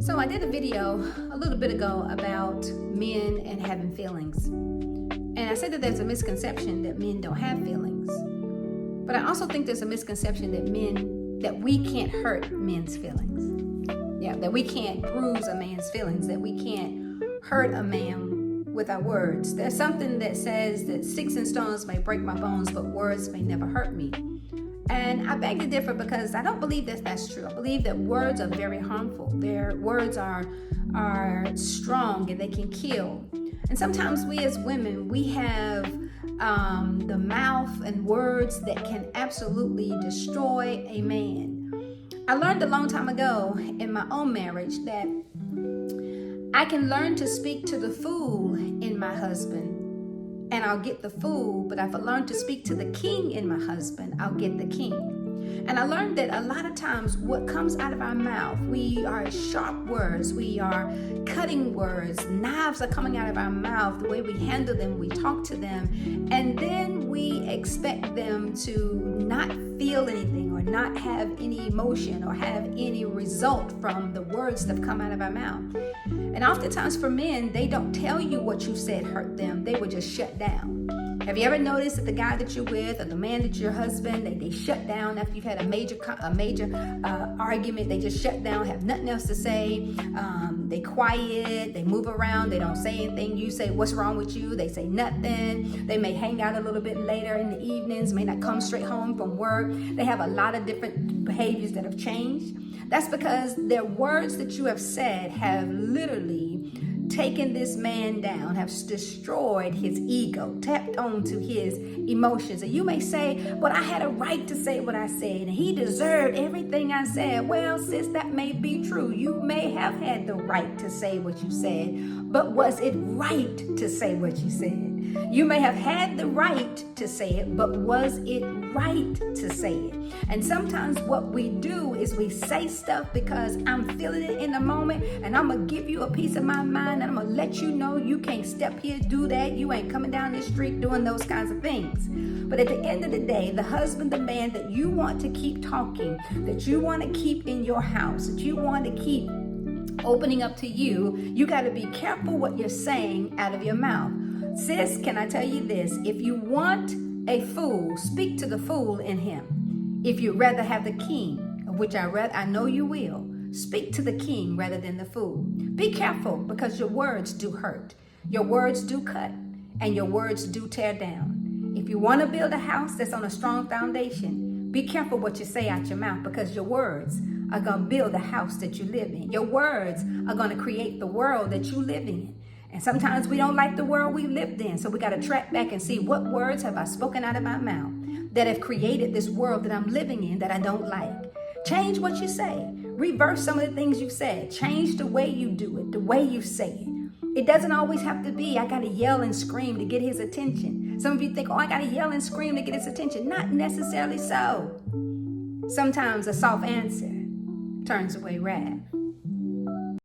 So I did a video a little bit ago about men and having feelings. And I said that there's a misconception that men don't have feelings. But I also think there's a misconception that we can't hurt men's feelings. Yeah, that we can't bruise a man's feelings, that we can't hurt a man with our words. There's something that says that sticks and stones may break my bones, but words may never hurt me. And I beg to differ because I don't believe that that's true. I believe that words are very harmful. Their words are strong and they can kill. And sometimes we as women, we have the mouth and words that can absolutely destroy a man. I learned a long time ago in my own marriage that I can learn to speak to the fool in my husband and I'll get the fool, but if I learn to speak to the king in my husband, I'll get the king. And I learned that a lot of times what comes out of our mouth, we are sharp words, we are cutting words, knives are coming out of our mouth, the way we handle them, we talk to them, and then we expect them to not feel anything or not have any emotion or have any result from the words that have come out of our mouth. And oftentimes for men, they don't tell you what you said hurt them, they will just shut down. Have you ever noticed that the guy that you're with or the man that your husband, they shut down after you've had a major argument? They just shut down, have nothing else to say. They quiet, they move around, they don't say anything. You say, what's wrong with you? They say nothing. They may hang out a little bit later in the evenings, may not come straight home from work. They have a lot of different behaviors that have changed. That's because their words that you have said have literally taken this man down, have destroyed his ego, tapped onto his emotions. And you may say, but I had a right to say what I said, and he deserved everything I said. Well, sis, that may be true. You may have had the right to say what you said, but was it right to say what you said? You may have had the right to say it, but was it right to say it? And sometimes what we do is we say stuff because I'm feeling it in the moment, and I'm going to give you a piece of my mind, and I'm going to let you know you can't step here, do that. You ain't coming down the street doing those kinds of things. But at the end of the day, the husband, the man that you want to keep talking, that you want to keep in your house, that you want to keep opening up to you, you got to be careful what you're saying out of your mouth. Sis, can I tell you this? If you want a fool, speak to the fool in him. If you'd rather have the king, of which I know you will, speak to the king rather than the fool. Be careful because your words do hurt. Your words do cut, and your words do tear down. If you want to build a house that's on a strong foundation, be careful what you say out your mouth because your words are going to build the house that you live in. Your words are going to create the world that you live in. And sometimes we don't like the world we lived in. So we got to track back and see what words have I spoken out of my mouth that have created this world that I'm living in that I don't like. Change what you say. Reverse some of the things you've said. Change the way you do it, the way you say it. It doesn't always have to be, I got to yell and scream to get his attention. Some of you think, I got to yell and scream to get his attention. Not necessarily so. Sometimes a soft answer turns away wrath.